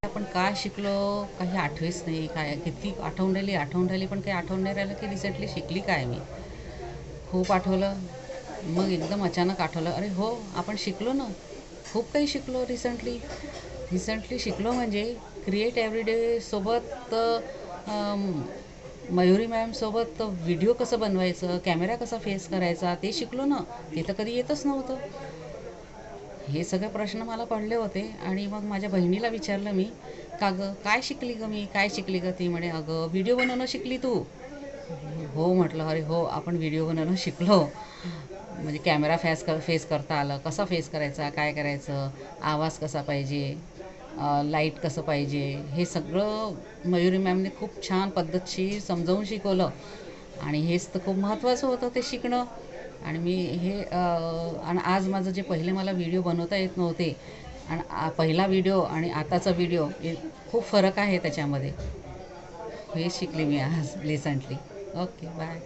आपण काय शिकलो काही आठवेच नाही. काय किती आठवून राहिली पण काही आठवण नाही राहिलं की रिसेंटली शिकली काय मी. खूप आठवलं. मग एकदम अचानक आठवलं, अरे हो आपण शिकलो ना. खूप काही शिकलो रिसेंटली शिकलो म्हणजे क्रिएट एव्हरीडे सोबत मयुरी मॅमसोबत व्हिडिओ कसं बनवायचं, कॅमेरा कसा फेस करायचा ते शिकलो ना. ते तर कधी येतच नव्हतं. हे सगळे प्रश्न मला पडले होते आणि मग माझ्या बहिणीला विचारलं मी, का गं काय शिकली गं मी, काय शिकली गं? ती म्हणे, अगं व्हिडिओ बनवणं शिकली तू. हो म्हटलं, अरे हो आपण व्हिडिओ बनवणं शिकलो. म्हणजे कॅमेरा फेस करता आलं, कसा फेस करायचा, काय करायचं, आवाज कसा पाहिजे, लाईट कसं पाहिजे, हे सगळं मयुरी मॅमने खूप छान पद्धतशीर समजावून शिकवलं. आणि हेच तर खूप महत्त्वाचं होतं ते शिकणं. आणि मी हे आणि आज माझं जे पहिले मला व्हिडिओ बनवता येत नव्हते आणि पहिला व्हिडिओ आणि आताचा व्हिडिओ खूप फरक आहे त्याच्यामध्ये. हे शिकले मी आज रिसेंटली. Okay bye.